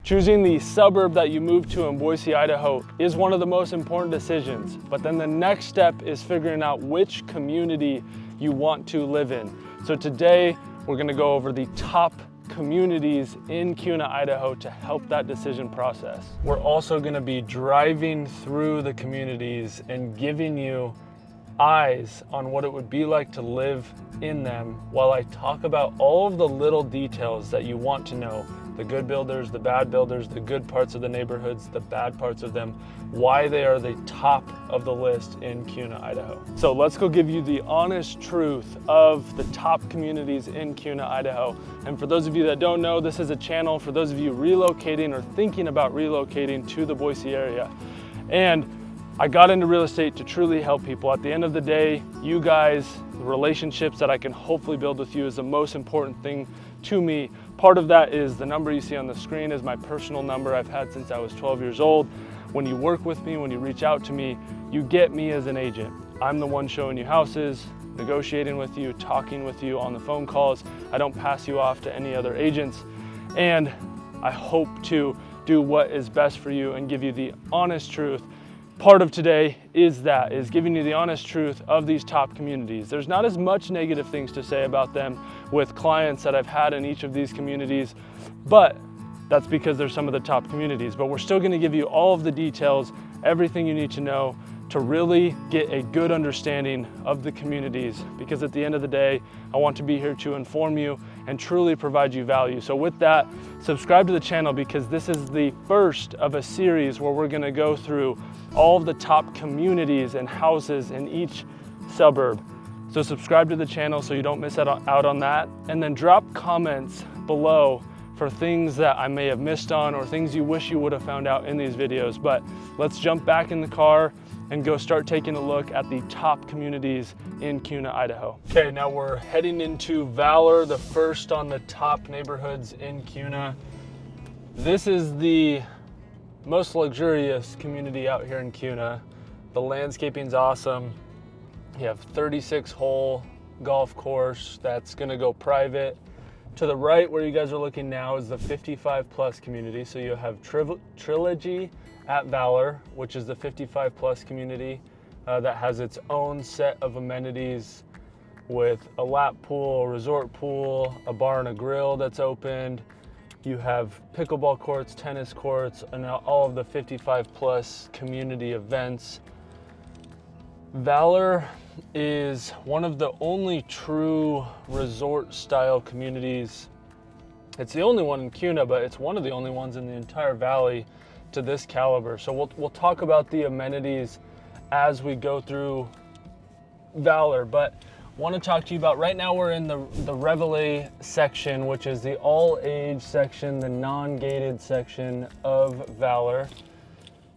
Choosing the suburb that you move to in Boise, Idaho is one of the most important decisions, but then the next step is figuring out which community you want to live in. So today, we're gonna go over the top communities in Kuna, Idaho to help that decision process. We're also gonna be driving through the communities and giving you eyes on what it would be like to live in them while I talk about all of the little details that you want to know. The good builders, the bad builders, the good parts of the neighborhoods, the bad parts of them, why they are the top of the list in Kuna, Idaho. So let's go give you the honest truth of the top communities in Kuna, Idaho. And for those of you that don't know, this is a channel for those of you relocating or thinking about relocating to the Boise area. And I got into real estate to truly help people. At the end of the day, you guys, the relationships that I can hopefully build with you is the most important thing to me. Part of that is the number you see on the screen is my personal number I've had since I was 12 years old. When you work with me, when you reach out to me, you get me as an agent. I'm the one showing you houses, negotiating with you, talking with you on the phone calls. I don't pass you off to any other agents. And I hope to do what is best for you and give you the honest truth. Part of today is giving you the honest truth of these top communities. There's not as much negative things to say about them with clients that I've had in each of these communities, but that's because they're some of the top communities. But we're still gonna give you all of the details, everything you need to know to really get a good understanding of the communities, because at the end of the day, I want to be here to inform you and truly provide you value. So with that, subscribe to the channel because this is the first of a series where we're gonna go through all of the top communities and houses in each suburb. So subscribe to the channel so you don't miss out on that, and then drop comments below for things that I may have missed on or things you wish you would have found out in these videos. But let's jump back in the car and go start taking a look at the top communities in Kuna, Idaho. Okay, now we're heading into Valor, the first on the top neighborhoods in Kuna. This is the most luxurious community out here in Kuna. The landscaping's awesome. You have 36-hole golf course that's gonna go private. To the right where you guys are looking now is the 55+ community. So you have Trilogy at Valor, which is the 55+ community that has its own set of amenities with a lap pool, a resort pool, a bar and a grill that's opened. You have pickleball courts, tennis courts, and all of the 55+ community events. Valor is one of the only true resort style communities. It's the only one in Kuna, but it's one of the only ones in the entire valley to this caliber. So we'll talk about the amenities as we go through Valor, but want to talk to you about, right now we're in the Reveille section, which is the all age section, the non-gated section of Valor.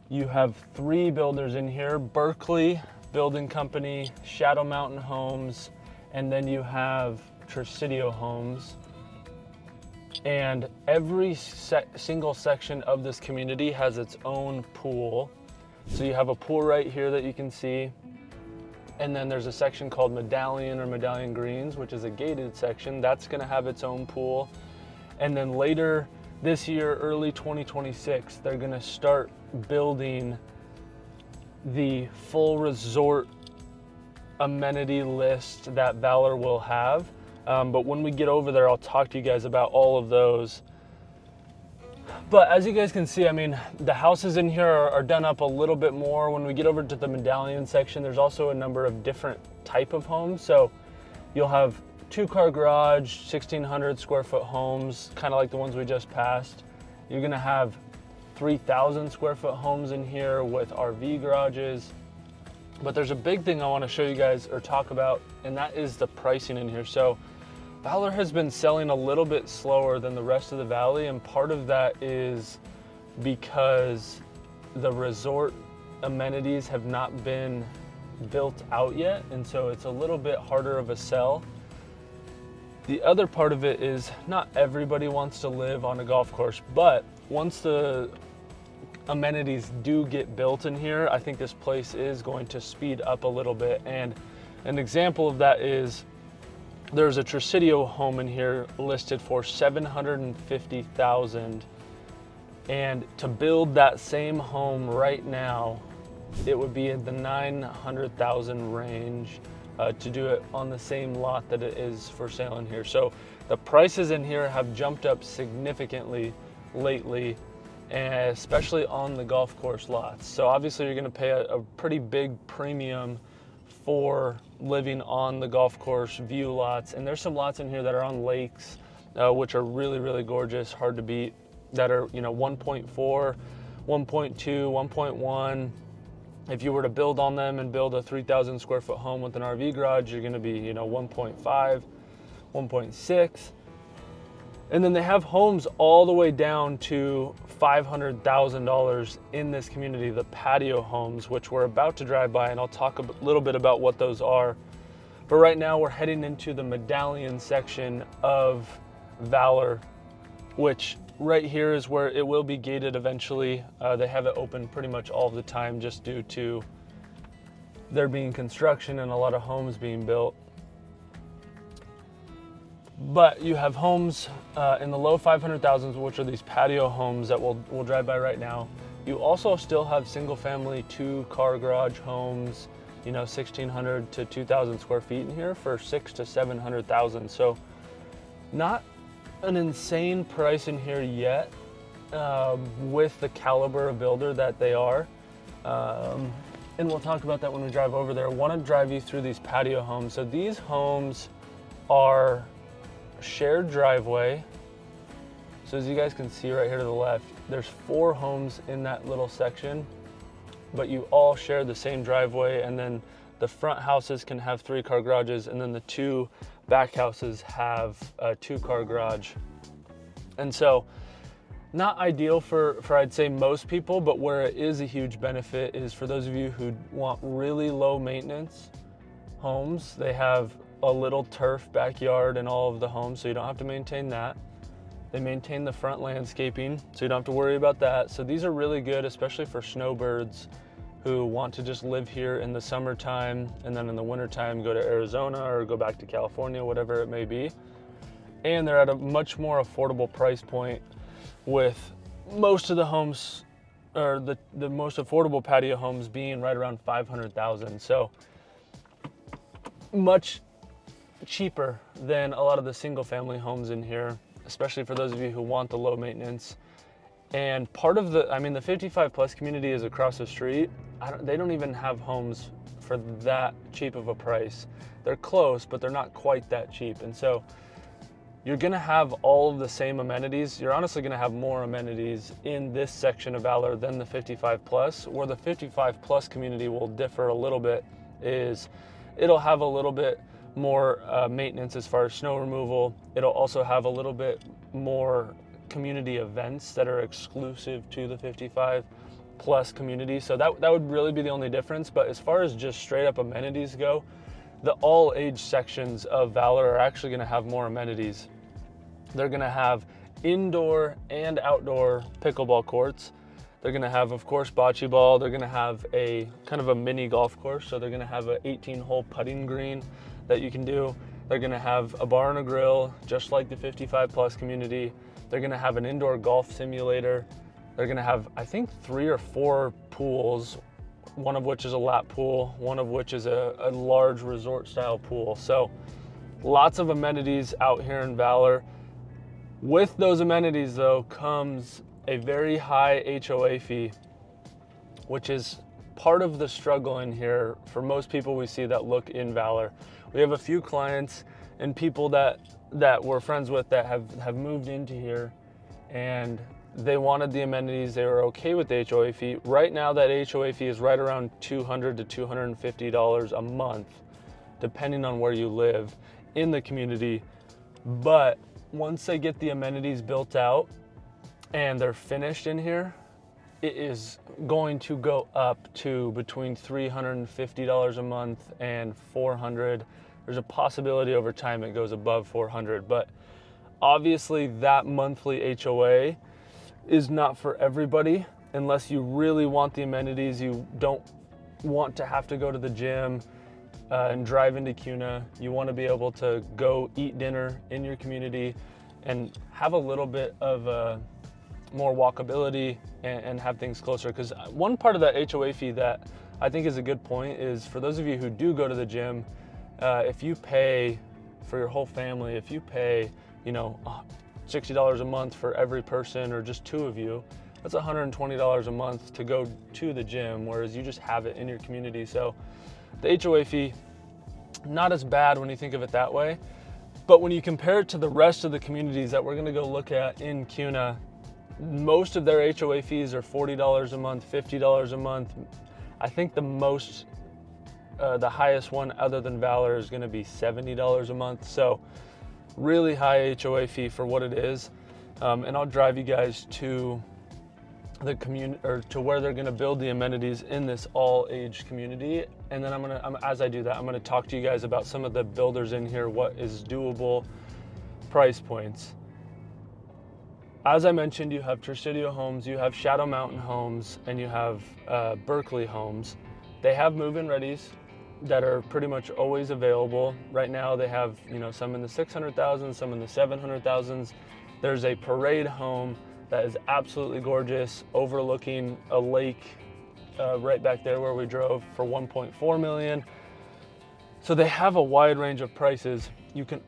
You have 3 builders in here: Berkeley Building Company, Shadow Mountain Homes, and then you have Tresidio Homes. And every single section of this community has its own pool. So you have a pool right here that you can see. And then there's a section called Medallion or Medallion Greens, which is a gated section. That's gonna have its own pool. And then later this year, early 2026, they're gonna start building the full resort amenity list that Valor will have. But when we get over there, I'll talk to you guys about all of those. But as you guys can see, I mean, the houses in here are done up a little bit more. When we get over to the Medallion section, there's also a number of different type of homes. So you'll have 2-car garage, 1,600 square foot homes, kind of like the ones we just passed. You're gonna have 3,000 square foot homes in here with RV garages. But there's a big thing I wanna show you guys or talk about, and that is the pricing in here. So Valor has been selling a little bit slower than the rest of the valley, and part of that is because the resort amenities have not been built out yet, and so it's a little bit harder of a sell. The other part of it is not everybody wants to live on a golf course, but once the amenities do get built in here, I think this place is going to speed up a little bit. And an example of that is there's a Tresidio home in here listed for $750,000, And to build that same home right now, it would be in the $900,000 range to do it on the same lot that it is for sale in here. So the prices in here have jumped up significantly lately, and especially on the golf course lots. So obviously you're gonna pay a pretty big premium for living on the golf course view lots. And there's some lots in here that are on lakes, which are really, really gorgeous, hard to beat, that are 1.4, 1.2, 1.1. If you were to build on them and build a 3,000 square foot home with an RV garage, you're gonna be 1.5, 1.6. And then they have homes all the way down to $500,000 in this community, the patio homes, which we're about to drive by, and I'll talk a little bit about what those are. But right now we're heading into the medallion section of Valor, which right here is where it will be gated eventually. They have it open pretty much all the time just due to there being construction and a lot of homes being built. But you have homes in the low 500,000s, which are these patio homes that we'll drive by right now. You also still have single family 2-car garage homes, 1,600 to 2,000 square feet in here for 600,000 to 700,000. So not an insane price in here yet, with the caliber of builder that they are. And we'll talk about that when we drive over there. I want to drive you through these patio homes. So these homes are shared driveway. So as you guys can see right here to the left, there's 4 homes in that little section, but you all share the same driveway, and then the front houses can have 3-car garages, and then the 2 back houses have a 2-car garage. And so not ideal for I'd say most people, but where it is a huge benefit is for those of you who want really low maintenance homes. They have a little turf backyard in all of the homes, so you don't have to maintain that. They maintain the front landscaping, so you don't have to worry about that. So these are really good, especially for snowbirds who want to just live here in the summertime, and then in the wintertime go to Arizona or go back to California, whatever it may be. And they're at a much more affordable price point, with most of the homes, or the most affordable patio homes being right around 500,000. So much cheaper than a lot of the single family homes in here, especially for those of you who want the low maintenance. And part of the 55 plus community is across the street. They don't even have homes for that cheap of a price. They're close, but they're not quite that cheap. And so you're gonna have all of the same amenities. You're honestly gonna have more amenities in this section of Valor than the 55 plus. Where the 55 plus community will differ a little bit is it'll have a little bit more maintenance as far as snow removal. It'll also have a little bit more community events that are exclusive to the 55 plus community. So that would really be the only difference. But as far as just straight up amenities go, the all age sections of Valor are actually gonna have more amenities. They're gonna have indoor and outdoor pickleball courts. They're gonna have, of course, bocce ball. They're gonna have a kind of a mini golf course. So they're gonna have an 18-hole putting green that you can do. They're gonna have a bar and a grill, just like the 55 plus community. They're gonna have an indoor golf simulator. They're gonna have, I think, 3 or 4 pools, one of which is a lap pool, one of which is a large resort style pool. So lots of amenities out here in Valor. With those amenities though comes a very high HOA fee, which is part of the struggle in here for most people we see that look in Valor. We have a few clients and people that we're friends with that have moved into here, and they wanted the amenities. They were okay with the HOA fee. Right now that HOA fee is right around $200 to $250 a month, depending on where you live in the community. But once they get the amenities built out and they're finished in here, it is going to go up to between $350 a month and $400. There's a possibility over time it goes above $400, but obviously that monthly HOA is not for everybody unless you really want the amenities. You don't want to have to go to the gym and drive into Kuna. You want to be able to go eat dinner in your community and have a little bit of more walkability and have things closer. Because one part of that HOA fee that I think is a good point is for those of you who do go to the gym, if you pay for your whole family, if you pay, $60 a month for every person or just two of you, that's $120 a month to go to the gym, whereas you just have it in your community. So the HOA fee, not as bad when you think of it that way. But when you compare it to the rest of the communities that we're gonna go look at in Kuna, most of their HOA fees are $40 a month, $50 a month. I think the highest one other than Valor is gonna be $70 a month. So really high HOA fee for what it is. And I'll drive you guys to the community, or to where they're gonna build the amenities in this all age community. And then as I do that, I'm gonna talk to you guys about some of the builders in here, what is doable price points. As I mentioned, you have Presidio Homes, you have Shadow Mountain Homes, and you have Berkeley Homes. They have move-in readies that are pretty much always available. Right now they have, some in the 600,000, some in the 700,000s. There's a Parade home that is absolutely gorgeous, overlooking a lake right back there where we drove for $1.4 million. So they have a wide range of prices.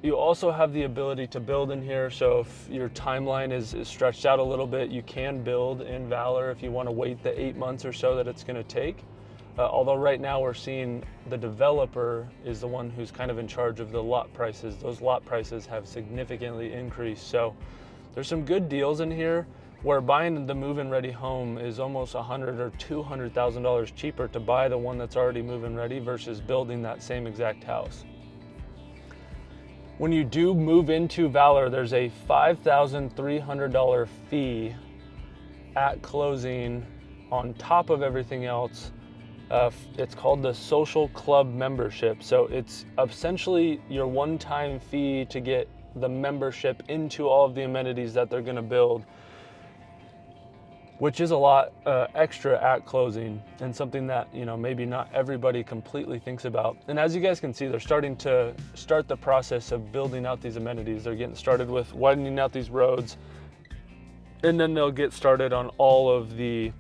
You also have the ability to build in here. So if your timeline is stretched out a little bit, you can build in Valor if you want to wait the 8 months or so that it's going to take. Although right now we're seeing the developer is the one who's kind of in charge of the lot prices. Those lot prices have significantly increased. So there's some good deals in here where buying the move-in ready home is almost $100,000 or $200,000 cheaper to buy the one that's already move-in ready versus building that same exact house. When you do move into Valor, there's a $5,300 fee at closing on top of everything else. It's called the Social Club membership. So it's essentially your one-time fee to get the membership into all of the amenities that they're gonna build, which is a lot extra at closing, and something that maybe not everybody completely thinks about. And as you guys can see, they're starting to start the process of building out these amenities. They're getting started with widening out these roads, and then they'll get started on all of the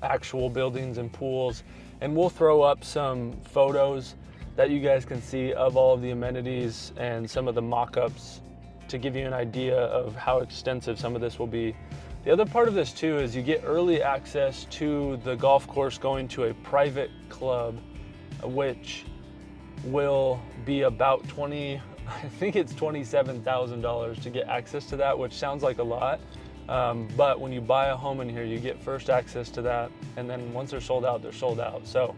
actual buildings and pools. And we'll throw up some photos that you guys can see of all of the amenities and some of the mock-ups to give you an idea of how extensive some of this will be. The other part of this too is you get early access to the golf course going to a private club, which will be about I think it's $27,000 to get access to that, which sounds like a lot. But when you buy a home in here, you get first access to that. And then once they're sold out, they're sold out. So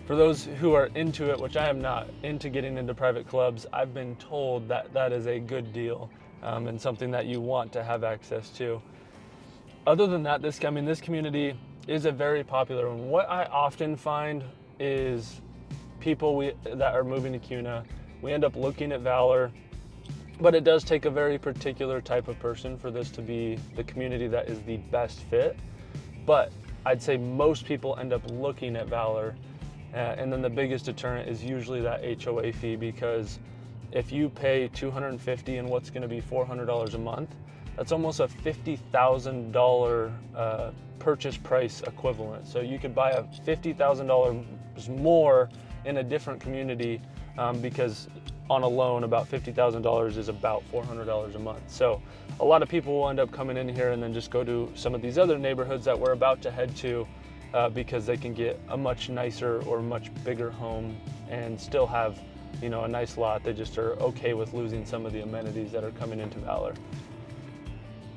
for those who are into it, which I am not into getting into private clubs, I've been told that that is a good deal. And something that you want to have access to. Other than that, this community is a very popular one. What I often find is people that are moving to Kuna, we end up looking at Valor, but it does take a very particular type of person for this to be the community that is the best fit. But I'd say most people end up looking at Valor, and then the biggest deterrent is usually that HOA fee, because if you pay $250 and what's gonna be $400 a month, that's almost a $50,000 purchase price equivalent. So you could buy a $50,000 more in a different community, because on a loan, about $50,000 is about $400 a month. So a lot of people will end up coming in here and then just go to some of these other neighborhoods that we're about to head to, because they can get a much nicer or much bigger home and still have a nice lot. They just are okay with losing some of the amenities that are coming into Valor.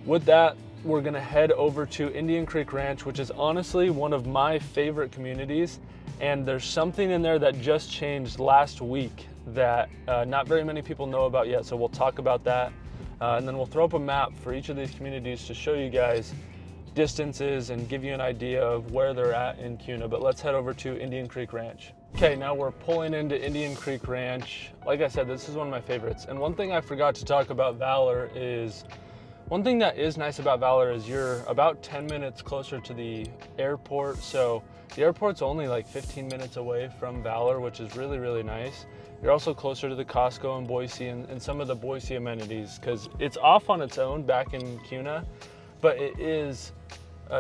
With that, we're gonna head over to Indian Creek Ranch, which is honestly one of my favorite communities. And there's something in there that just changed last week that not very many people know about yet. So we'll talk about that. And then we'll throw up a map for each of these communities to show you guys distances and give you an idea of where they're at in Kuna. But let's head over to Indian Creek Ranch. Okay, now we're pulling into Indian Creek Ranch. Like I said, this is one of my favorites. And one thing I forgot to talk about Valor is One thing that is nice about Valor is you're about 10 minutes closer to the airport. So the airport's only like 15 minutes away from Valor, which is really, really nice. You're also closer to the Costco in Boise and some of the Boise amenities, because it's off on its own back in Kuna, but it is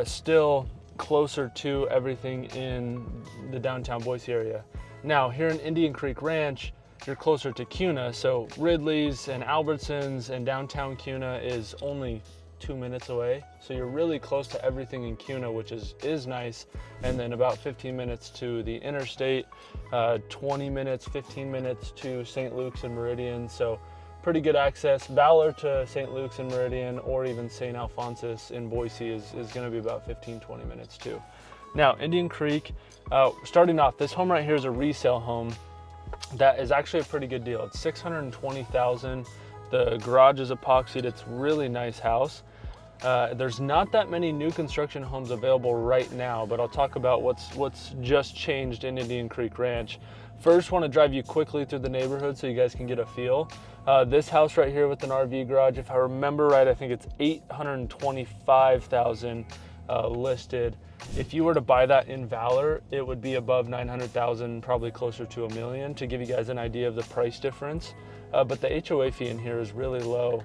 still closer to everything in the downtown Boise area. Now here in Indian Creek Ranch, you're closer to Kuna, so Ridley's and Albertsons and downtown Kuna is only 2 minutes away. So you're really close to everything in Kuna, which is nice. And then about 15 minutes to the interstate, 15 minutes to St. Luke's and Meridian. So pretty good access. Valor to St. Luke's and Meridian, or even St. Alphonsus in Boise is gonna be about 15-20 minutes too. Now, Indian Creek, starting off, this home right here is a resale home. That is actually a pretty good deal. It's $620,000. The garage is epoxied. It's a really nice house. There's not that many new construction homes available right now, but I'll talk about what's just changed in Indian Creek Ranch. First, want to drive you quickly through the neighborhood so you guys can get a feel. This house right here with an RV garage, if I remember right, I think it's $825,000 listed. If you were to buy that in Valor, it would be above $900,000, probably closer to $1 million, to give you guys an idea of the price difference. But the HOA fee in here is really low.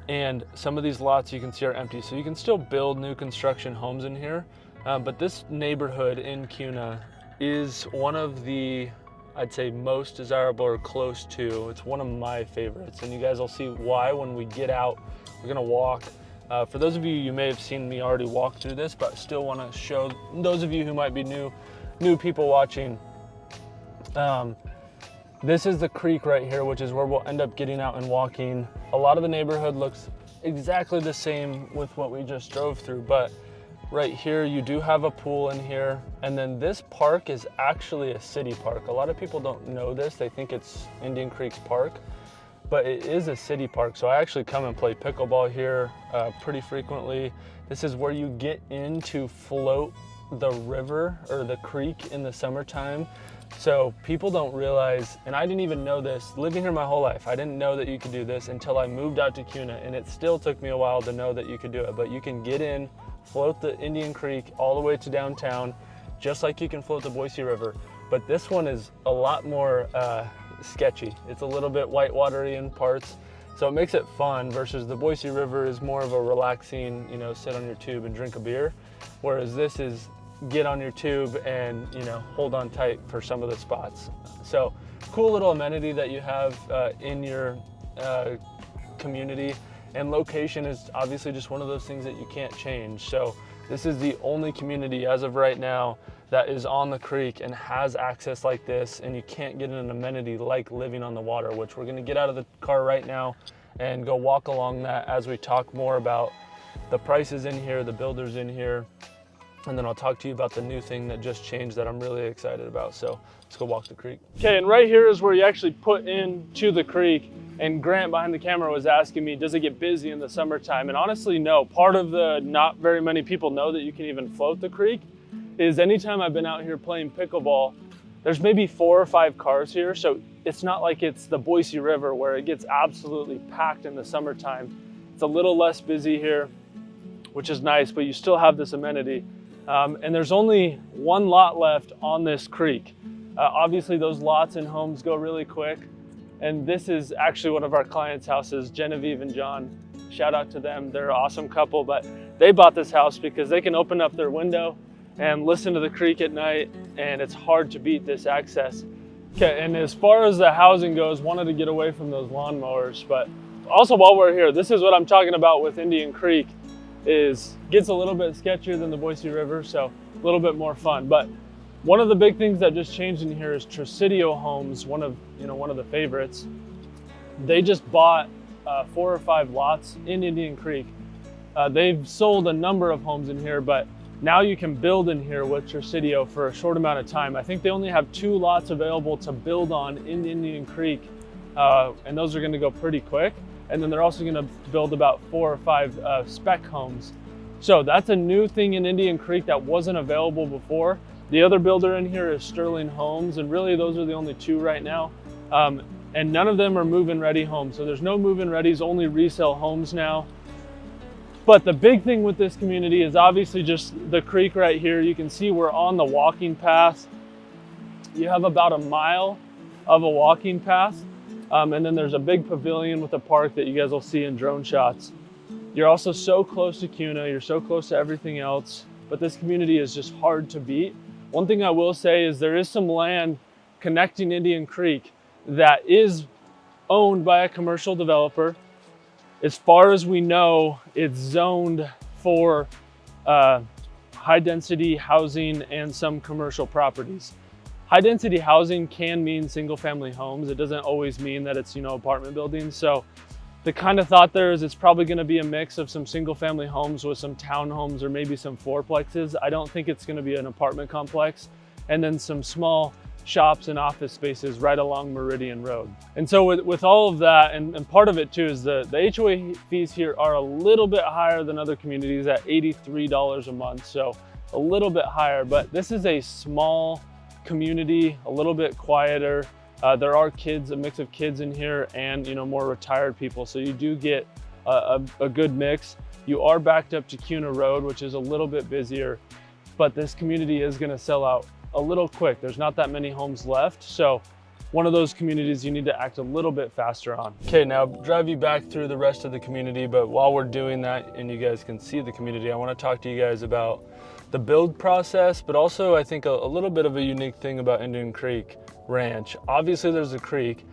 And some of these lots you can see are empty, so you can still build new construction homes in here. But this neighborhood in Kuna is one of the, I'd say, most desirable or close to. It's one of my favorites, and you guys will see why when we get out. We're gonna walk. For those of you may have seen me already walk through this, but still want to show those of you who might be new people watching. This is the creek right here, which is where we'll end up getting out and walking. A lot of the neighborhood looks exactly the same with what we just drove through, but right here you do have a pool in here, and then this park is actually a city park. A lot of people don't know this. They think it's Indian Creek's park, but it is a city park. So I actually come and play pickleball here pretty frequently. This is where you get in to float the river or the creek in the summertime. So people don't realize, and I didn't even know this, living here my whole life, I didn't know that you could do this until I moved out to Kuna, and it still took me a while to know that you could do it. But you can get in, float the Indian Creek all the way to downtown, just like you can float the Boise River. But this one is a lot more sketchy. It's a little bit whitewatery in parts, so it makes it fun, versus the Boise River is more of a relaxing, you know, sit on your tube and drink a beer, whereas this is get on your tube and, you know, hold on tight for some of the spots. So cool little amenity that you have in your community, and location is obviously just one of those things that you can't change. So this is the only community as of right now that is on the creek and has access like this, and you can't get an amenity like living on the water, which we're gonna get out of the car right now and go walk along that as we talk more about the prices in here, the builders in here, and then I'll talk to you about the new thing that just changed that I'm really excited about. So let's go walk the creek. Okay, and right here is where you actually put into the creek, and Grant behind the camera was asking me, does it get busy in the summertime? And honestly, no. Part of the not very many people know that you can even float the creek is anytime I've been out here playing pickleball, there's maybe 4 or 5 cars here. So it's not like it's the Boise River where it gets absolutely packed in the summertime. It's a little less busy here, which is nice, but you still have this amenity. And there's only one lot left on this creek. Obviously those lots and homes go really quick. And this is actually one of our clients' houses, Genevieve and John. Shout out to them. They're an awesome couple, but they bought this house because they can open up their window and listen to the creek at night, and it's hard to beat this access. Okay, and as far as the housing goes, wanted to get away from those lawnmowers, but also while we're here, this is what I'm talking about with Indian Creek, is gets a little bit sketchier than the Boise River, so a little bit more fun. But one of the big things that just changed in here is Tresidio Homes, one of the favorites. They just bought 4 or 5 lots in Indian Creek. They've sold a number of homes in here, but now you can build in here with Tresidio for a short amount of time. I think they only have 2 lots available to build on in Indian Creek, and those are gonna go pretty quick. And then they're also gonna build about 4 or 5 spec homes. So that's a new thing in Indian Creek that wasn't available before. The other builder in here is Sterling Homes, and really those are the only 2 right now. and none of them are move-in ready homes. So there's no move-in readies, only resale homes now. But the big thing with this community is obviously just the creek right here. You can see we're on the walking path. You have about a mile of a walking path. And then there's a big pavilion with a park that you guys will see in drone shots. You're also so close to Kuna, you're so close to everything else, but this community is just hard to beat. One thing I will say is there is some land connecting Indian Creek that is owned by a commercial developer. As far as we know, it's zoned for high density housing and some commercial properties. High density housing can mean single family homes. It doesn't always mean that it's, apartment buildings. So the kind of thought there is it's probably gonna be a mix of some single family homes with some townhomes or maybe some fourplexes. I don't think it's gonna be an apartment complex, and then some small shops and office spaces right along Meridian Road. And so with all of that, and part of it too is the HOA fees here are a little bit higher than other communities at $83 a month. So a little bit higher, but this is a small community, a little bit quieter. There are kids, a mix of kids in here, and more retired people. So you do get a good mix. You are backed up to Kuna Road, which is a little bit busier, but this community is gonna sell out a little quick. There's not that many homes left. So one of those communities you need to act a little bit faster on. Okay, now drive you back through the rest of the community, but while we're doing that and you guys can see the community, I wanna talk to you guys about the build process, but also I think a little bit of a unique thing about Indian Creek Ranch. Obviously there's a creek,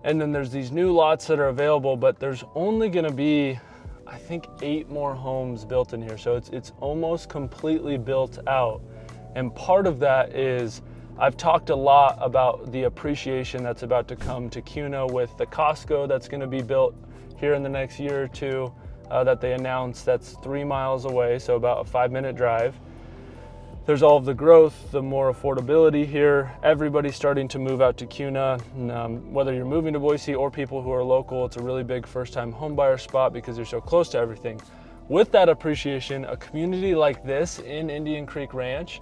and then there's these new lots that are available, but there's only gonna be, I think, 8 more homes built in here. So it's almost completely built out. And part of that is, I've talked a lot about the appreciation that's about to come to Kuna with the Costco that's gonna be built here in the next year or two that they announced. That's 3 miles away, so about a 5-minute drive. There's all of the growth, the more affordability here. Everybody's starting to move out to Kuna. Whether you're moving to Boise or people who are local, it's a really big first-time homebuyer spot because you're so close to everything. With that appreciation, a community like this in Indian Creek Ranch,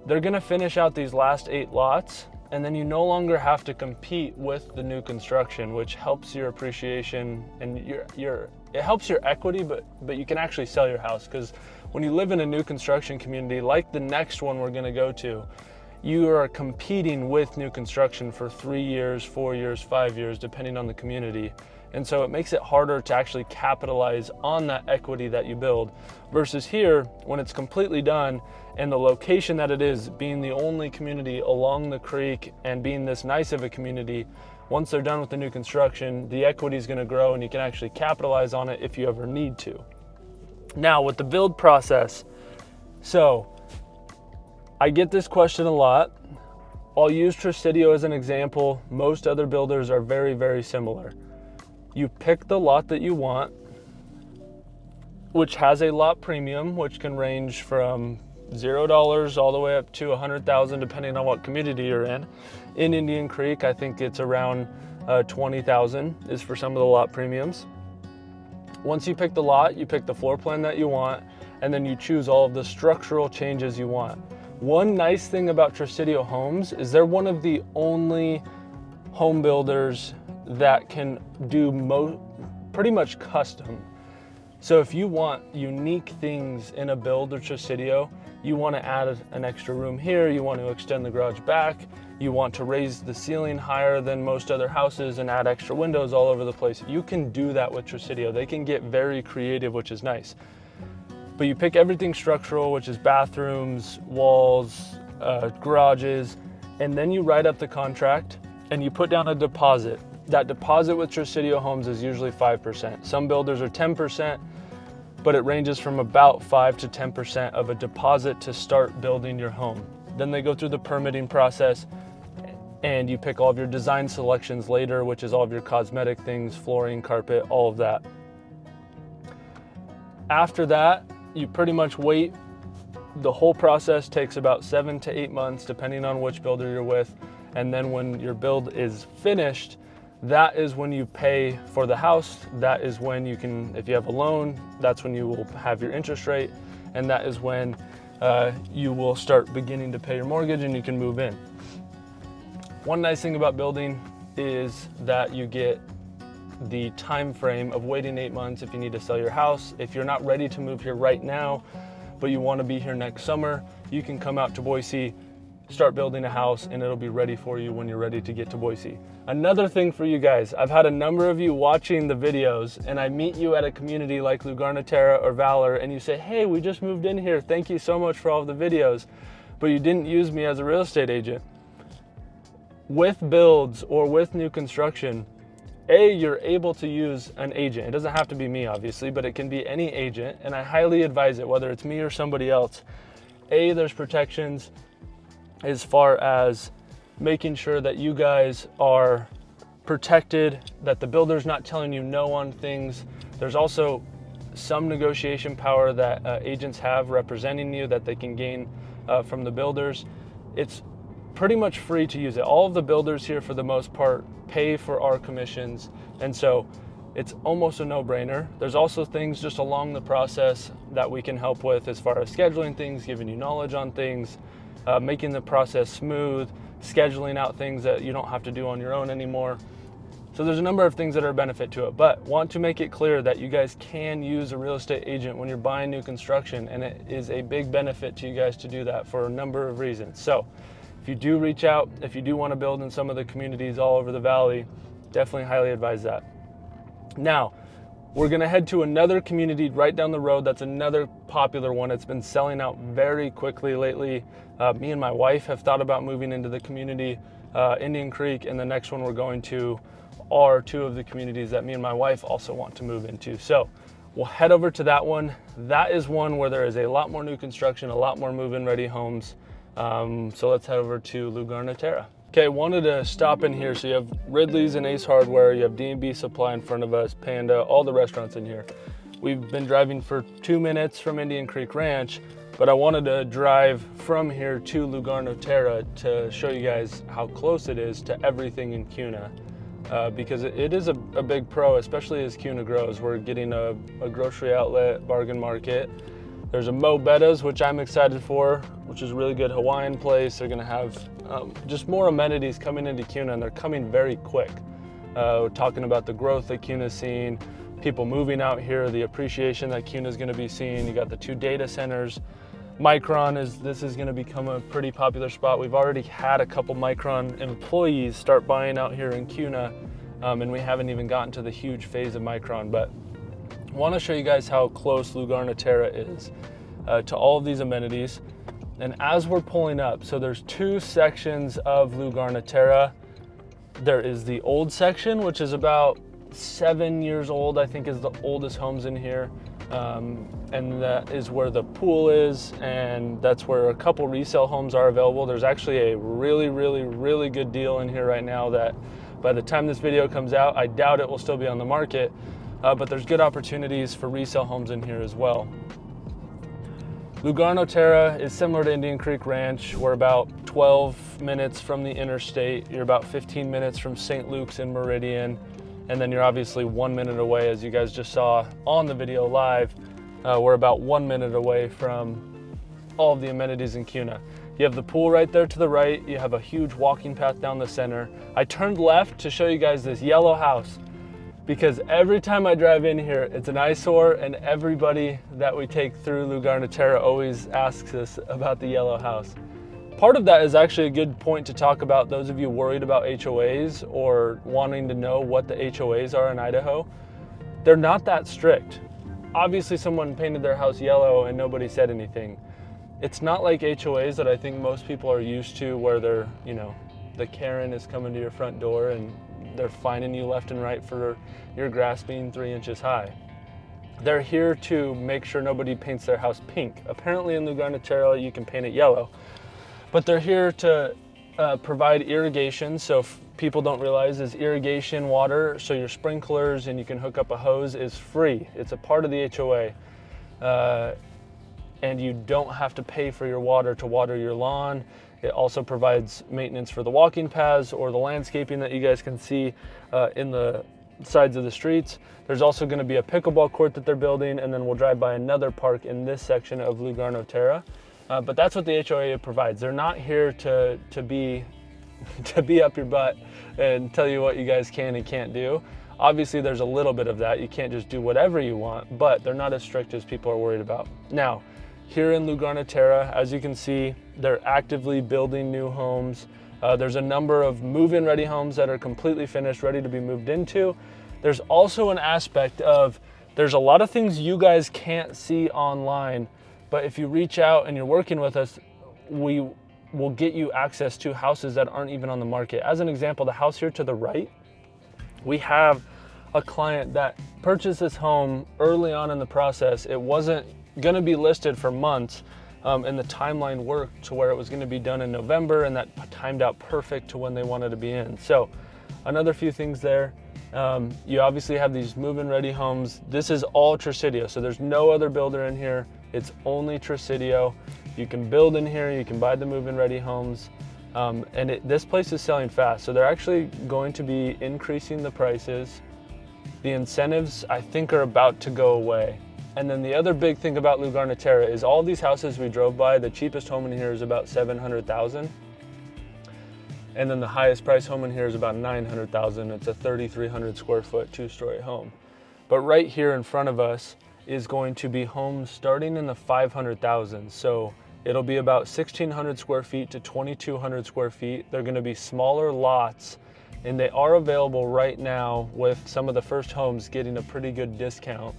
they're gonna finish out these last 8 lots, and then you no longer have to compete with the new construction, which helps your appreciation and it helps your equity, but you can actually sell your house, because when you live in a new construction community like the next one we're gonna go to, you are competing with new construction for 3 years, 4 years, 5 years, depending on the community. And so it makes it harder to actually capitalize on that equity that you build, versus here, when it's completely done and the location that it is, being the only community along the creek and being this nice of a community, once they're done with the new construction, the equity is gonna grow and you can actually capitalize on it if you ever need to. Now with the build process, so I get this question a lot. I'll use Tresidio as an example. Most other builders are very, very similar. You pick the lot that you want, which has a lot premium, which can range from $0 all the way up to $100,000, depending on what community you're in. In Indian Creek, I think it's around $20,000 is for some of the lot premiums. Once you pick the lot, you pick the floor plan that you want, and then you choose all of the structural changes you want. One nice thing about Tresidio Homes is they're one of the only home builders that can do pretty much custom. So if you want unique things in a build or Tresidio, you want to add an extra room here, you want to extend the garage back, you want to raise the ceiling higher than most other houses and add extra windows all over the place, you can do that with Tresidio. They can get very creative, which is nice. But you pick everything structural, which is bathrooms, walls, garages, and then you write up the contract and you put down a deposit. That deposit with Tresidio Homes is usually 5%. Some builders are 10%, but it ranges from about 5 to 10% of a deposit to start building your home. Then they go through the permitting process and you pick all of your design selections later, which is all of your cosmetic things, flooring, carpet, all of that. After that, you pretty much wait. The whole process takes about 7 to 8 months, depending on which builder you're with. And then when your build is finished, that is when you pay for the house. That is when you can, if you have a loan, that's when you will have your interest rate. And that is when you will start beginning to pay your mortgage and you can move in. One nice thing about building is that you get the time frame of waiting 8 months if you need to sell your house. If you're not ready to move here right now, but you want to be here next summer, you can come out to Boise, start building a house, and it'll be ready for you when you're ready to get to Boise. Another thing for you guys, I've had a number of you watching the videos, and I meet you at a community like Lugarno Terra or Valor, and you say, hey, we just moved in here, thank you so much for all of the videos, but you didn't use me as a real estate agent. With builds or with new construction, you're able to use an agent. It doesn't have to be me, obviously, but it can be any agent, and I highly advise it, whether it's me or somebody else. There's protections as far as making sure that you guys are protected, that the builder's not telling you no on things. There's also some negotiation power that agents have representing you that they can gain from the builders. It's pretty much free to use it. All of the builders here, for the most part, pay for our commissions, and so it's almost a no-brainer. There's also things just along the process that we can help with as far as scheduling things, giving you knowledge on things, making the process smooth, scheduling out things that you don't have to do on your own anymore. So there's a number of things that are a benefit to it, but want to make it clear that you guys can use a real estate agent when you're buying new construction, and it is a big benefit to you guys to do that for a number of reasons. So if you do reach out, if you do want to build in some of the communities all over the valley, definitely highly advise that. Now, we're gonna head to another community right down the road. That's another popular one. It's been selling out very quickly lately. Me and my wife have thought about moving into the community, Indian Creek, and the next one we're going to are two of the communities that me and my wife also want to move into. So we'll head over to that one. That is one where there is a lot more new construction, a lot more move-in ready homes. So let's head over to Lugarno Terra. Okay, wanted to stop in here. So you have Ridley's and Ace Hardware, you have D&B Supply in front of us, Panda, all the restaurants in here. We've been driving for 2 minutes from Indian Creek Ranch, but I wanted to drive from here to Lugarno Terra to show you guys how close it is to everything in Kuna. Because it is a big pro, especially as Kuna grows. We're getting a grocery outlet, bargain market. There's a Mo Betta's, which I'm excited for, which is a really good Hawaiian place. They're gonna have just more amenities coming into Kuna, and they're coming very quick. We're talking about the growth that Kuna's seeing, people moving out here, the appreciation that Kuna's gonna be seeing. You got the 2 data centers. Micron this is gonna become a pretty popular spot. We've already had a couple Micron employees start buying out here in Kuna, and we haven't even gotten to the huge phase of Micron, but I wanna show you guys how close Lugarno Terra is to all of these amenities. And as we're pulling up, so there's 2 sections of Lugarno Terra. There is the old section, which is about 7 years old, I think is the oldest homes in here. And that is where the pool is, and that's where a couple resale homes are available. There's actually a really good deal in here right now that by the time this video comes out, I doubt it will still be on the market, but there's good opportunities for resale homes in here as well. Lugarno Terra is similar to Indian Creek Ranch. We're about 12 minutes from the interstate. You're about 15 minutes from St. Luke's in Meridian. And then you're obviously 1 minute away, as you guys just saw on the video live. We're about 1 minute away from all of the amenities in Kuna. You have the pool right there to the right. You have a huge walking path down the center. I turned left to show you guys this yellow house, because every time I drive in here, it's an eyesore, and everybody that we take through Lugarno Terra always asks us about the yellow house. Part of that is actually a good point to talk about those of you worried about HOAs or wanting to know what the HOAs are in Idaho. They're not that strict. Obviously someone painted their house yellow and nobody said anything. It's not like HOAs that I think most people are used to, where they're, you know, the Karen is coming to your front door and they're fining you left and right for your grass being 3 inches high. They're here to make sure nobody paints their house pink. Apparently in Lugarno Terra you can paint it yellow, but they're here to provide irrigation. So if people don't realize, is irrigation water, so your sprinklers and you can hook up a hose, is free. It's a part of the HOA. And you don't have to pay for your water to water your lawn. It also provides maintenance for the walking paths or the landscaping that you guys can see in the sides of the streets. There's also going to be a pickleball court that they're building, and then we'll drive by another park in this section of Lugarno Terra. But that's what the HOA provides. They're not here to be to be up your butt and tell you what you guys can and can't do. Obviously there's a little bit of that. You can't just do whatever you want, but they're not as strict as people are worried about. Now, here in Lugarno Terra, as you can see, they're actively building new homes. There's a number of move-in ready homes that are completely finished, ready to be moved into. There's also an aspect of, there's a lot of things you guys can't see online, but if you reach out and you're working with us, we will get you access to houses that aren't even on the market. As an example, the house here to the right, we have a client that purchased this home early on in the process. It wasn't gonna be listed for months, and the timeline worked to where it was gonna be done in November, and that timed out perfect to when they wanted to be in. So another few things there. You obviously have these move-in ready homes. This is all Trasidio, so there's no other builder in here. It's only Trasidio. You can build in here, you can buy the move-in ready homes. And this place is selling fast. So they're actually going to be increasing the prices. The incentives, I think, are about to go away. And then the other big thing about Lugarno Terra is all these houses we drove by, the cheapest home in here is about $700,000. And then the highest price home in here is about $900,000. It's a 3,300 square foot, 2-story home. But right here in front of us is going to be homes starting in the 500,000. So it'll be about 1,600 square feet to 2,200 square feet. They're gonna be smaller lots, and they are available right now with some of the first homes getting a pretty good discount.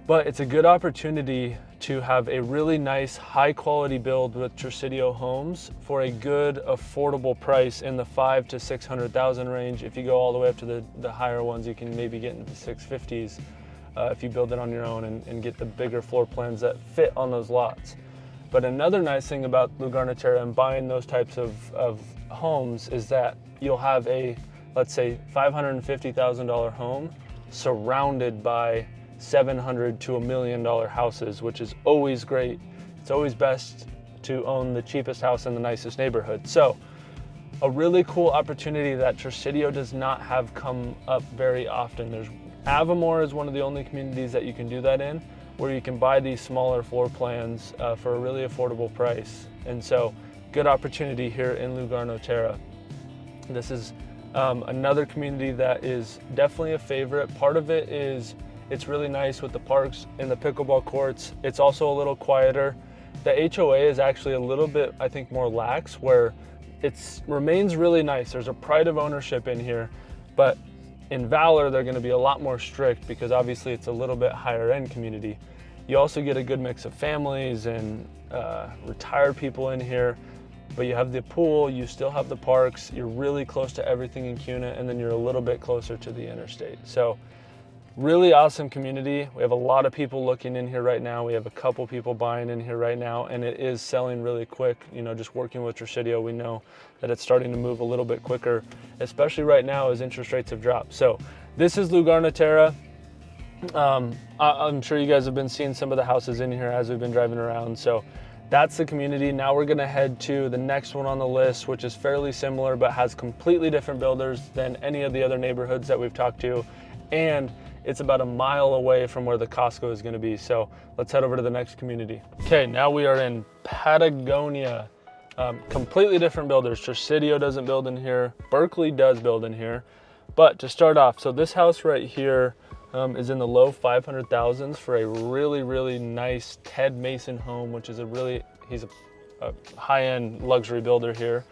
But it's a good opportunity to have a really nice, high quality build with Trasidio homes for a good, affordable price in the 500,000 to 600,000 range. If you go all the way up to the higher ones, you can maybe get into the 650s if you build it on your own and get the bigger floor plans that fit on those lots. But another nice thing about Lugarno Terra and buying those types of homes is that you'll have a, let's say, $550,000 home surrounded by $700,000 to $1 million houses, which is always great. It's always best to own the cheapest house in the nicest neighborhood. So a really cool opportunity that Trasidio does not have come up very often. Avamore is one of the only communities that you can do that in, where you can buy these smaller floor plans for a really affordable price. And so good opportunity here in Lugarno Terra. This is another community that is definitely a favorite. Part of it is it's really nice with the parks and the pickleball courts. It's also a little quieter. The HOA is actually a little bit, I think, more lax, where it remains really nice. There's a pride of ownership in here, but in Valor, they're gonna be a lot more strict because obviously it's a little bit higher end community. You also get a good mix of families and retired people in here, but you have the pool, you still have the parks, you're really close to everything in Kuna, and then you're a little bit closer to the interstate. So really awesome community. We have a lot of people looking in here right now. We have a couple people buying in here right now, and it is selling really quick. You know, just working with Trasidio, we know that it's starting to move a little bit quicker, especially right now as interest rates have dropped. So this is Lugarno Terra. I'm sure you guys have been seeing some of the houses in here as we've been driving around. So that's the community. Now we're gonna head to the next one on the list, which is fairly similar, but has completely different builders than any of the other neighborhoods that we've talked to. And it's about a mile away from where the Costco is gonna be. So let's head over to the next community. Okay, now we are in Patagonia. Completely different builders. Trasidio doesn't build in here. Berkeley does build in here. But to start off, so this house right here is in the low 500,000s for a really, really nice Ted Mason home, which is he's a high-end luxury builder here.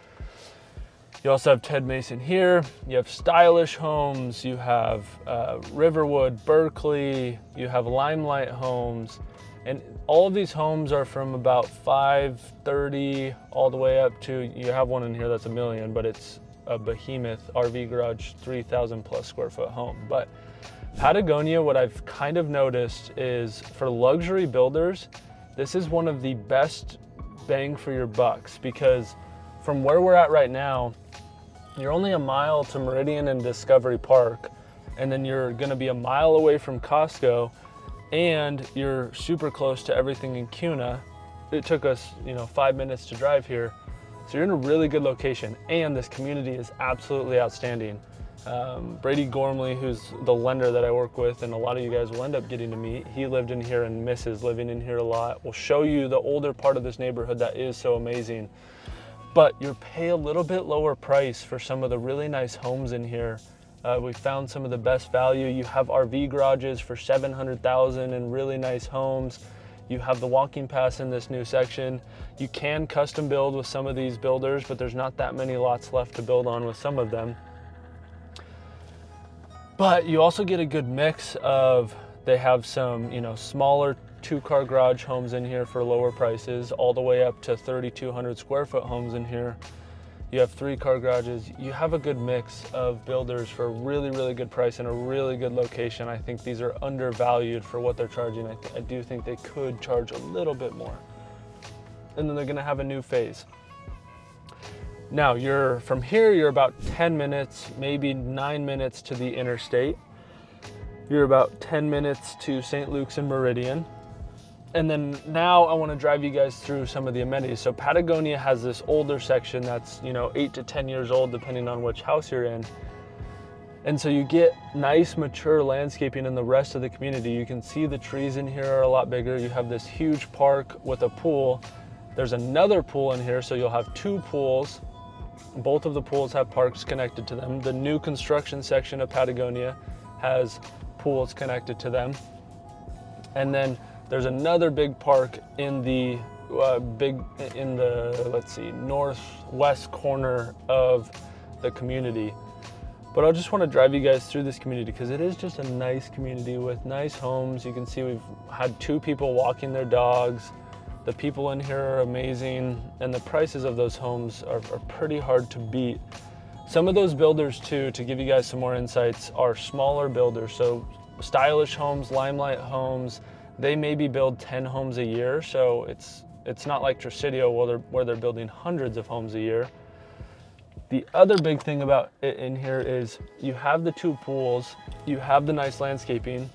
You also have Ted Mason here. You have stylish homes. You have Riverwood, Berkeley. You have Limelight homes. And all of these homes are from about 530 all the way up to, you have one in here that's $1 million, but it's a behemoth RV garage, 3,000 plus square foot home. But Patagonia, what I've kind of noticed is for luxury builders, this is one of the best bang for your bucks, because from where we're at right now, you're only a mile to Meridian and Discovery Park, and then you're gonna be a mile away from Costco, and you're super close to everything in Kuna. It took us, 5 minutes to drive here. So you're in a really good location, and this community is absolutely outstanding. Brady Gormley, who's the lender that I work with, and a lot of you guys will end up getting to meet, he lived in here and misses living in here a lot. We'll show you the older part of this neighborhood that is so amazing. but you pay a little bit lower price for some of the really nice homes in here. We found some of the best value. You have RV garages for $700,000 and really nice homes. You have the walking paths in this new section. You can custom build with some of these builders, but there's not that many lots left to build on with some of them. But you also get a good mix of, they have some, you know, smaller 2-car garage homes in here for lower prices, all the way up to 3,200 square foot homes in here. You have 3-car garages. You have a good mix of builders for a really, really good price and a really good location. I think these are undervalued for what they're charging. I do think they could charge a little bit more. And then they're gonna have a new phase. Now, from here, you're about 10 minutes, maybe 9 minutes to the interstate. You're about 10 minutes to St. Luke's and Meridian. And then now I want to drive you guys through some of the amenities. So Patagonia has this older section that's, you know, 8 to 10 years old, depending on which house you're in. And so you get nice, mature landscaping in the rest of the community. You can see the trees in here are a lot bigger. You have this huge park with a pool. There's another pool in here, so you'll have 2 pools. Both of the pools have parks connected to them. The new construction section of Patagonia has pools connected to them. And then there's another big park in the let's see, northwest corner of the community. But I just want to drive you guys through this community because it is just a nice community with nice homes. You can see we've had 2 people walking their dogs. The people in here are amazing, and the prices of those homes are pretty hard to beat. Some of those builders too, to give you guys some more insights, are smaller builders. So stylish homes, limelight homes, they maybe build 10 homes a year. So it's not like Tresidio where they're building hundreds of homes a year. The other big thing about it in here is you have the 2 pools, you have the nice landscaping,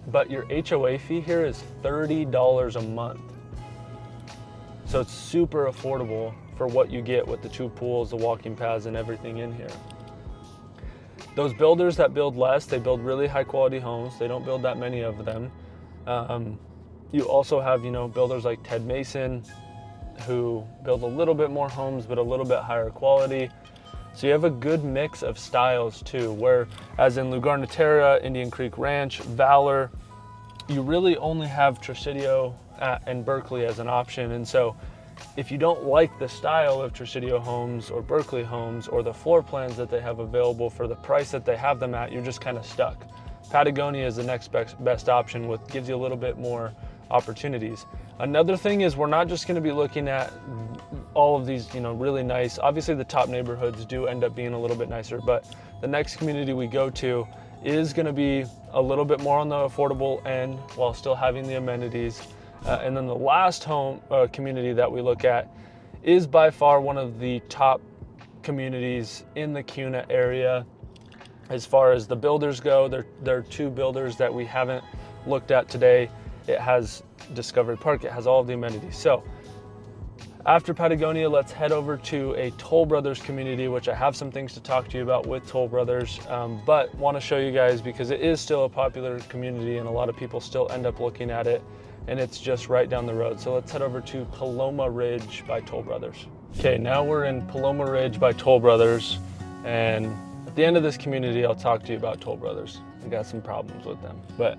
but your HOA fee here is $30 a month. So it's super affordable for what you get with the 2 pools, the walking paths, and everything in here. Those builders that build less, they build really high quality homes. They don't build that many of them. You also have, you know, builders like Ted Mason who build a little bit more homes, but a little bit higher quality. So you have a good mix of styles too, where as in Lugarno Terra, Indian Creek Ranch, Valor, you really only have Tresidio and Berkeley as an option. And so if you don't like the style of Tresidio homes or Berkeley homes or the floor plans that they have available for the price that they have them at, you're just kind of stuck. Patagonia is the next best option, which gives you a little bit more opportunities. Another thing is we're not just going to be looking at all of these, you know, really nice, obviously the top neighborhoods do end up being a little bit nicer, but the next community we go to is going to be a little bit more on the affordable end while still having the amenities. And then the last community that we look at is by far one of the top communities in the Kuna area. As far as the builders go, there are 2 builders that we haven't looked at today. It has Discovery Park, it has all of the amenities. So after Patagonia, let's head over to a Toll Brothers community, which I have some things to talk to you about with Toll Brothers, but want to show you guys because it is still a popular community and a lot of people still end up looking at it, and it's just right down the road. So let's head over to Paloma Ridge by Toll Brothers. Okay, now we're in Paloma Ridge by Toll Brothers, and at the end of this community, I'll talk to you about Toll Brothers. I got some problems with them, but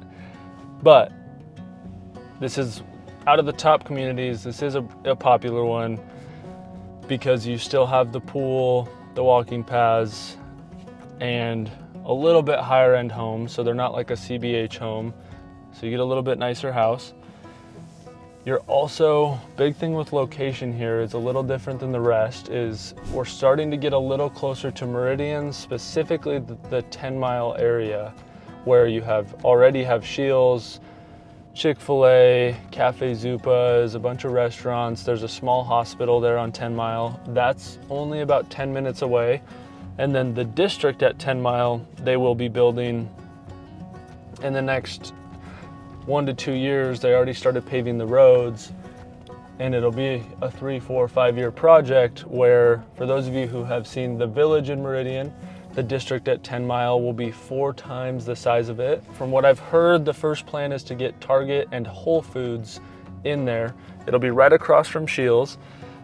this is out of the top communities. This is a popular one because you still have the pool, the walking paths, and a little bit higher end home. So they're not like a CBH home. So you get a little bit nicer house. You're also, big thing with location here is a little different than the rest, is we're starting to get a little closer to Meridian, specifically the 10-mile area where you already have Shields, Chick-fil-A, Cafe Zupas, a bunch of restaurants. There's a small hospital there on 10 Mile. That's only about 10 minutes away. And then the district at 10 Mile, they will be building in the next 1 to 2 years. They already started paving the roads, and it'll be a 3, 4, 5 year project where, for those of you who have seen the Village in Meridian, the district at 10 Mile will be 4 times the size of it. From what I've heard, the first plan is to get Target and Whole Foods in there. It'll be right across from Shields.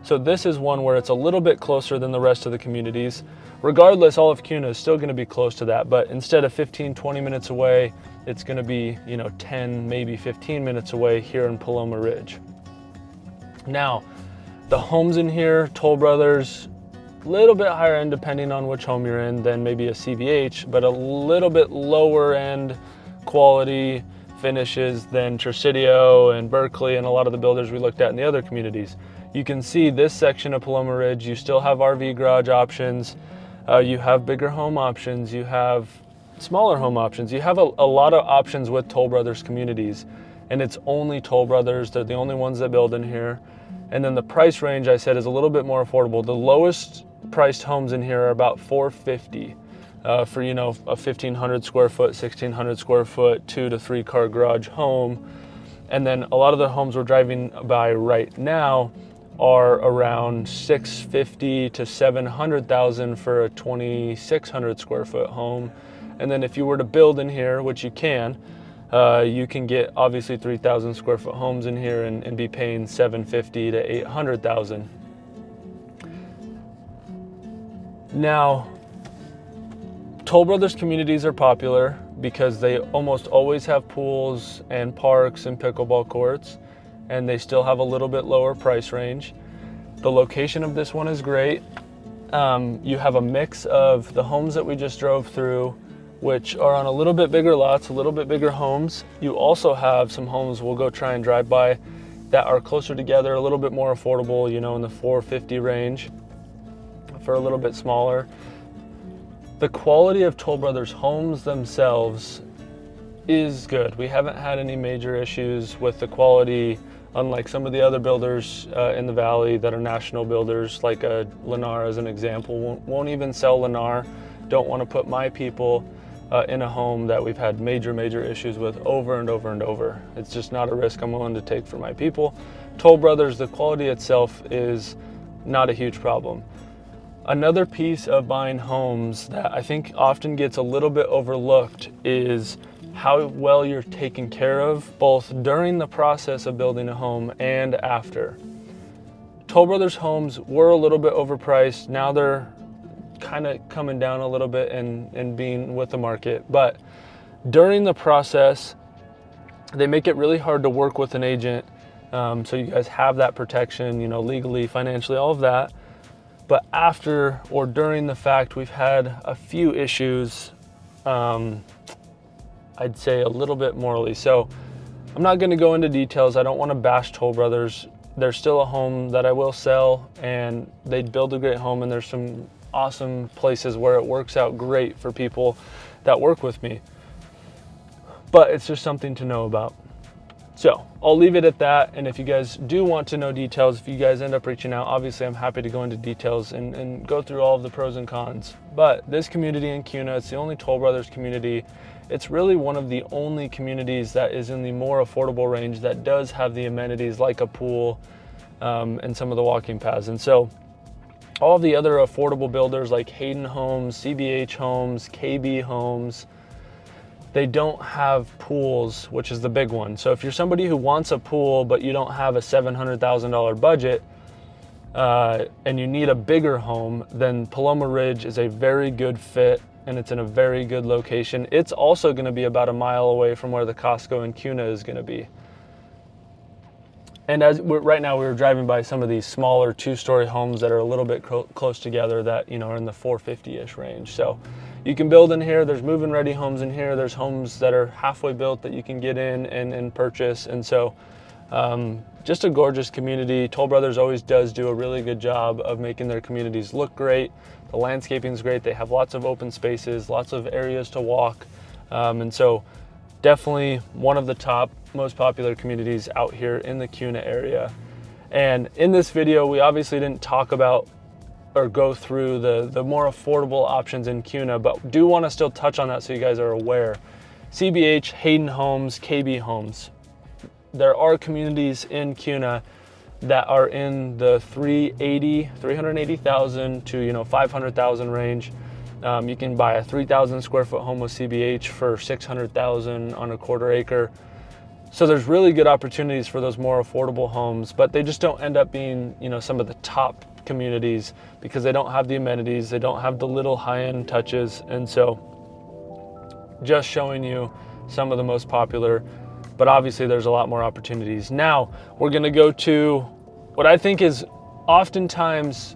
So this is one where it's a little bit closer than the rest of the communities. Regardless, all of Kuna is still going to be close to that, but instead of 15, 20 minutes away, it's going to be, 10, maybe 15 minutes away here in Paloma Ridge. Now, the homes in here, Toll Brothers, a little bit higher end depending on which home you're in than maybe a CVH, but a little bit lower end quality finishes than Tresidio and Berkeley and a lot of the builders we looked at in the other communities. You can see this section of Paloma Ridge, you still have RV garage options, you have bigger home options, you have smaller home options, you have a lot of options with Toll Brothers communities, and it's only Toll Brothers, they're the only ones that build in here. And then the price range, I said, is a little bit more affordable. The lowest priced homes in here are about $450 for a 1,500 square foot, 1,600 square foot, 2 to 3 car garage home. And then a lot of the homes we're driving by right now are around $650,000 to $700,000 for a 2,600 square foot home. And then if you were to build in here, which you can get obviously 3,000 square foot homes in here and be paying $750,000 to $800,000. Now, Toll Brothers communities are popular because they almost always have pools and parks and pickleball courts, and they still have a little bit lower price range. The location of this one is great. You have a mix of the homes that we just drove through, which are on a little bit bigger lots, a little bit bigger homes. You also have some homes we'll go try and drive by that are closer together, a little bit more affordable, in the $450,000 range for a little bit smaller. The quality of Toll Brothers homes themselves is good. We haven't had any major issues with the quality, unlike some of the other builders in the valley that are national builders, like Lennar as an example. Won't even sell Lennar. Don't want to put my people in a home that we've had major issues with over and over and over. It's just not a risk I'm willing to take for my people. Toll Brothers, the quality itself is not a huge problem. Another piece of buying homes that I think often gets a little bit overlooked is how well you're taken care of, both during the process of building a home and after. Toll Brothers homes were a little bit overpriced. Now they're kind of coming down a little bit and being with the market. But during the process, they make it really hard to work with an agent. So you guys have that protection, legally, financially, all of that. But after or during the fact, we've had a few issues, I'd say a little bit morally. So I'm not going to go into details. I don't want to bash Toll Brothers. There's still a home that I will sell, and they'd build a great home, and there's some awesome places where it works out great for people that work with me. But it's just something to know about. So I'll leave it at that. And if you guys do want to know details, if you guys end up reaching out, obviously I'm happy to go into details and go through all of the pros and cons. But this community in Kuna, it's the only Toll Brothers community. It's really one of the only communities that is in the more affordable range that does have the amenities like a pool and some of the walking paths. And so all of the other affordable builders like Hayden Homes, CBH Homes, KB Homes, they don't have pools, which is the big one. So if you're somebody who wants a pool, but you don't have a $700,000 budget and you need a bigger home, then Paloma Ridge is a very good fit, and it's in a very good location. It's also going to be about a mile away from where the Costco in Kuna is going to be. And right now we were driving by some of these smaller 2-story homes that are a little bit close together that, are in the 450-ish range. So you can build in here. There's move-in ready homes in here. There's homes that are halfway built that you can get in and purchase. And so just a gorgeous community. Toll Brothers always does do a really good job of making their communities look great. The landscaping is great. They have lots of open spaces, lots of areas to walk. And so definitely one of the top most popular communities out here in the Kuna area. And in this video, we obviously didn't talk about or go through the more affordable options in Kuna, but do want to still touch on that so you guys are aware. CBH, Hayden Homes, KB Homes. There are communities in Kuna that are in the 380,000 to 500,000 range. You can buy a 3,000 square foot home with CBH for 600,000 on a quarter acre. So there's really good opportunities for those more affordable homes, but they just don't end up being, some of the top communities because they don't have the amenities, they don't have the little high-end touches. And so just showing you some of the most popular, but obviously there's a lot more opportunities. Now we're gonna go to what I think is oftentimes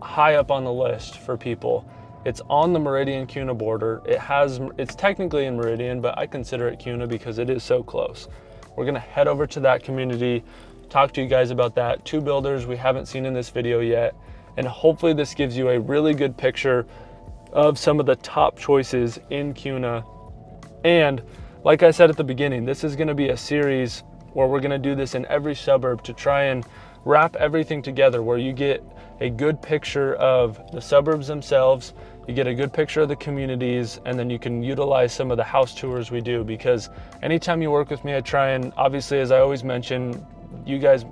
high up on the list for people. It's on the Meridian-Kuna border. It's technically in Meridian, but I consider it Kuna because it is so close. We're gonna head over to that community, talk to you guys about that. 2 builders we haven't seen in this video yet, and hopefully this gives you a really good picture of some of the top choices in Kuna. And like I said at the beginning, this is gonna be a series where we're gonna do this in every suburb to try and wrap everything together, where you get a good picture of the suburbs themselves, you get a good picture of the communities, and then you can utilize some of the house tours we do. Because anytime you work with me, I try and, obviously, as I always mention, you guys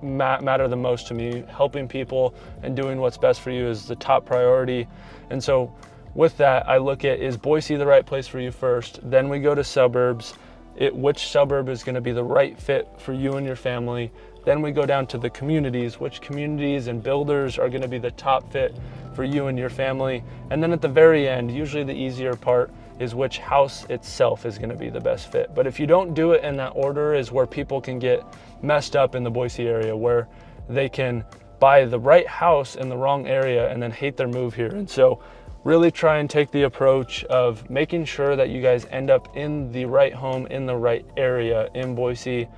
matter the most to me. Helping people and doing what's best for you is the top priority. And so with that, I look at, is Boise the right place for you first? Then we go to suburbs. Which suburb is gonna be the right fit for you and your family? Then we go down to the communities, which communities and builders are gonna be the top fit for you and your family. And then at the very end, usually the easier part, is which house itself is gonna be the best fit. But if you don't do it in that order, is where people can get messed up in the Boise area, where they can buy the right house in the wrong area and then hate their move here. And so really try and take the approach of making sure that you guys end up in the right home, in the right area in Boise.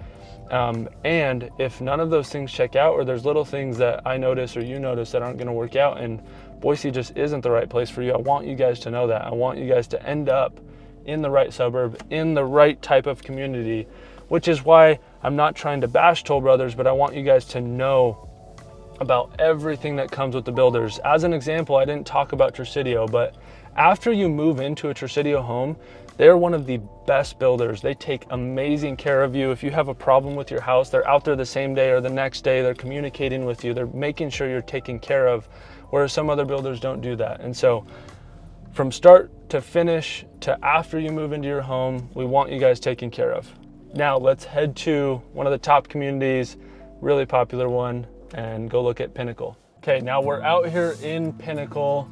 And if none of those things check out, or there's little things that I notice or you notice that aren't gonna work out, and Boise just isn't the right place for you, I want you guys to know that. I want you guys to end up in the right suburb, in the right type of community, which is why I'm not trying to bash Toll Brothers, but I want you guys to know about everything that comes with the builders. As an example, I didn't talk about Tresidio, but after you move into a Tresidio home, they're one of the best builders. They take amazing care of you. If you have a problem with your house, they're out there the same day or the next day. They're communicating with you. They're making sure you're taken care of, whereas some other builders don't do that. And so from start to finish to after you move into your home, we want you guys taken care of. Now let's head to one of the top communities, really popular one, and go look at Pinnacle. Okay, now we're out here in Pinnacle,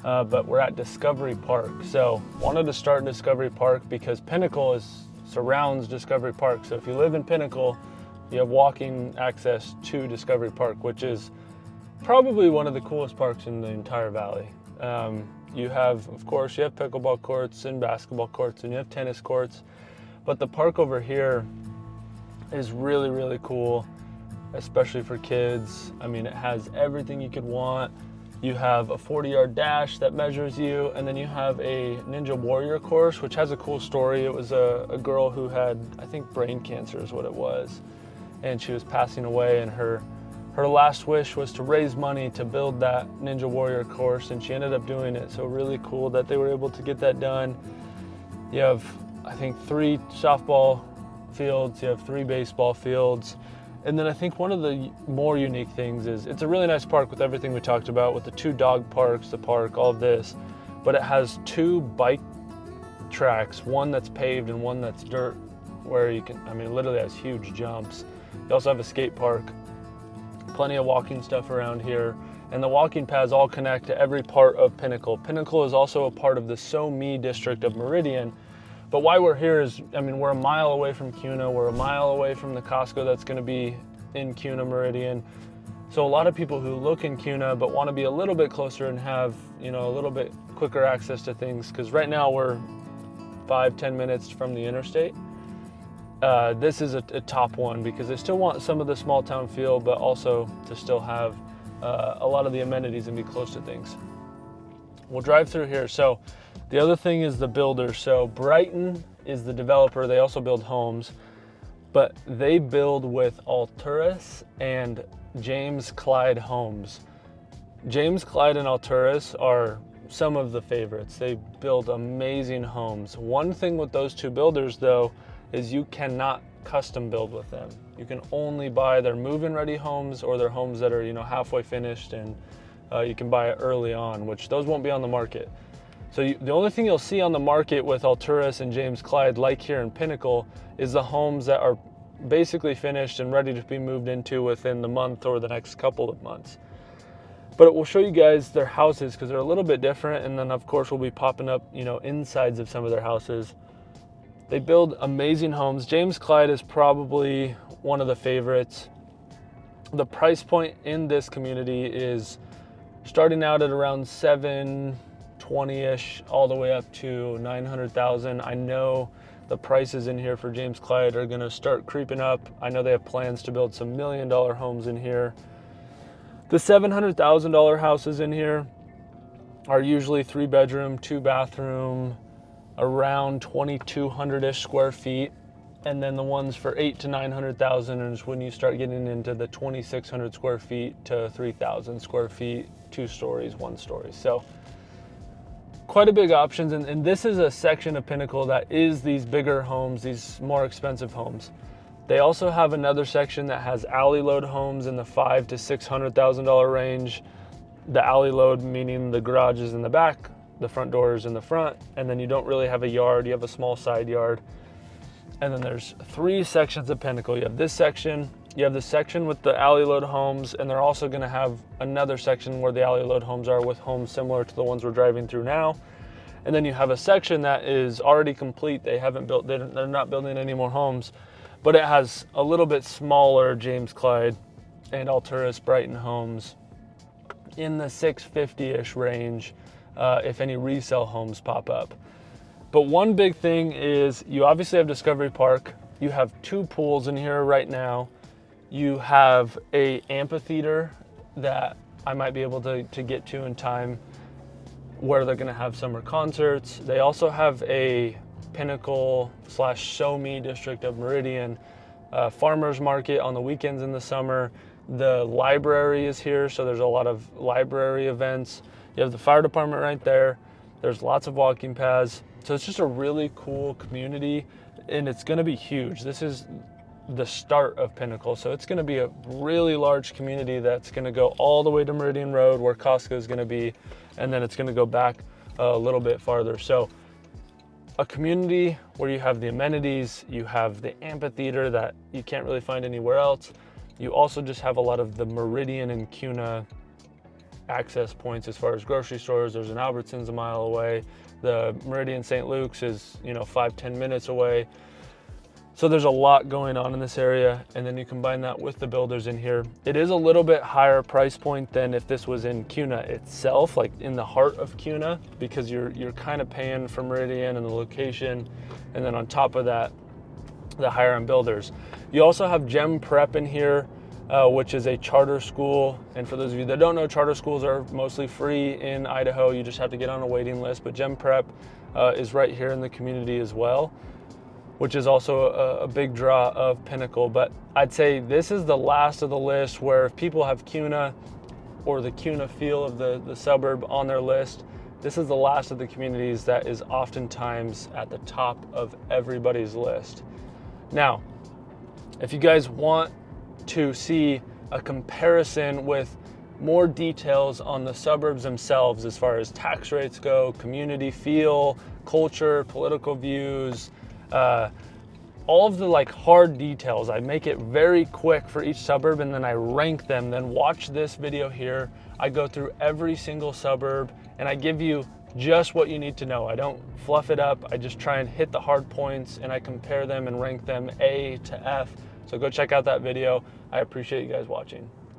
but we're at Discovery Park. So wanted to start in Discovery Park because Pinnacle surrounds Discovery Park. So if you live in Pinnacle, you have walking access to Discovery Park, which is probably one of the coolest parks in the entire valley. You have, of course, you have pickleball courts and basketball courts, and you have tennis courts, but the park over here is really, really cool, especially for kids. I mean, it has everything you could want. You have a 40-yard dash that measures you, and then you have a Ninja Warrior course, which has a cool story. It was a girl who had, I think, brain cancer is what it was, and she was passing away, and her last wish was to raise money to build that Ninja Warrior course, and she ended up doing it. So really cool that they were able to get that done. You have, I think, 3 softball fields, you have 3 baseball fields. And then I think one of the more unique things is it's a really nice park with everything we talked about, with the 2 dog parks, the park, all of this, but it has 2 bike tracks, one that's paved and one that's dirt, where you can, I mean, it literally has huge jumps. You also have a skate park, plenty of walking stuff around here, and the walking paths all connect to every part of Pinnacle. Pinnacle is also a part of the So-Me district of Meridian. But why we're here is, I mean, we're a mile away from Kuna, we're a mile away from the Costco that's gonna be in Kuna Meridian. So a lot of people who look in Kuna but wanna be a little bit closer and have, a little bit quicker access to things, because right now we're 5-10 minutes from the interstate. This is a top one because they still want some of the small town feel, but also to still have a lot of the amenities and be close to things. We'll drive through here. So the other thing is the builder. So Brighton is the developer. They also build homes, but they build with Alturas and James Clyde Homes. James Clyde and Alturas are some of the favorites. They build amazing homes. One thing with those 2 builders though, is you cannot custom build with them. You can only buy their move-in ready homes or their homes that are, halfway finished, and you can buy it early on, which those won't be on the market. So the only thing you'll see on the market with Alturas and James Clyde, like here in Pinnacle, is the homes that are basically finished and ready to be moved into within the month or the next couple of months. But we'll show you guys their houses because they're a little bit different, and then of course we'll be popping up, you know, insides of some of their houses. They build amazing homes. James Clyde is probably one of the favorites. The price point in this community is starting out at around 720-ish all the way up to 900,000. I know the prices in here for James Clyde are gonna start creeping up. I know they have plans to build some $1 million homes in here. The $700,000 houses in here are usually 3-bedroom, 2-bathroom, around 2,200-ish square feet. And then the ones for 800,000 to 900,000 is when you start getting into the 2,600 square feet to 3,000 square feet, 2 stories, 1 story. So quite a big options. And this is a section of Pinnacle that is these bigger homes, these more expensive homes. They also have another section that has alley load homes in the $500,000 to $600,000 range. The alley load meaning the garage is in the back, the front door is in the front, and then you don't really have a yard, you have a small side yard. And then there's 3 sections of Pinnacle. You have this section, you have the section with the alley load homes, and they're also gonna have another section where the alley load homes are with homes similar to the ones we're driving through now. And then you have a section that is already complete. They haven't built, they're not building any more homes, but it has a little bit smaller James Clyde and Alturas Brighton homes in the 650-ish range, if any resale homes pop up. But one big thing is you obviously have Discovery Park. You have 2 pools in here right now. You have a amphitheater that I might be able to get to in time where they're gonna have summer concerts. They also have a Pinnacle / Show Me district of Meridian farmers market on the weekends in the summer. The library is here, so there's a lot of library events. You have the fire department right there. There's lots of walking paths. So it's just a really cool community, and it's gonna be huge. This is the start of Pinnacle, so it's gonna be a really large community that's gonna go all the way to Meridian Road where Costco is gonna be, and then it's gonna go back a little bit farther. So a community where you have the amenities, you have the amphitheater that you can't really find anywhere else. You also just have a lot of the Meridian and Kuna access points as far as grocery stores. There's an Albertsons a mile away. The Meridian St. Luke's is, you know, 5-10 minutes away. So there's a lot going on in this area, and then you combine that with the builders in here. It is a little bit higher price point than if this was in Kuna itself, like in the heart of Kuna, because you're kind of paying for Meridian and the location, and then on top of that, the higher end builders. You also have Gem Prep in here, which is a charter school. And for those of you that don't know, charter schools are mostly free in Idaho. You just have to get on a waiting list, but Gem Prep is right here in the community as well, which is also a big draw of Pinnacle. But I'd say this is the last of the list where if people have Kuna or the Kuna feel of the suburb on their list, this is the last of the communities that is oftentimes at the top of everybody's list. Now, if you guys want to see a comparison with more details on the suburbs themselves as far as tax rates go, community feel, culture, political views, all of the like hard details. I make it very quick for each suburb and then I rank them. Then watch this video here. I go through every single suburb and I give you just what you need to know. I don't fluff it up. I just try and hit the hard points and I compare them and rank them A to F. So go check out that video. I appreciate you guys watching.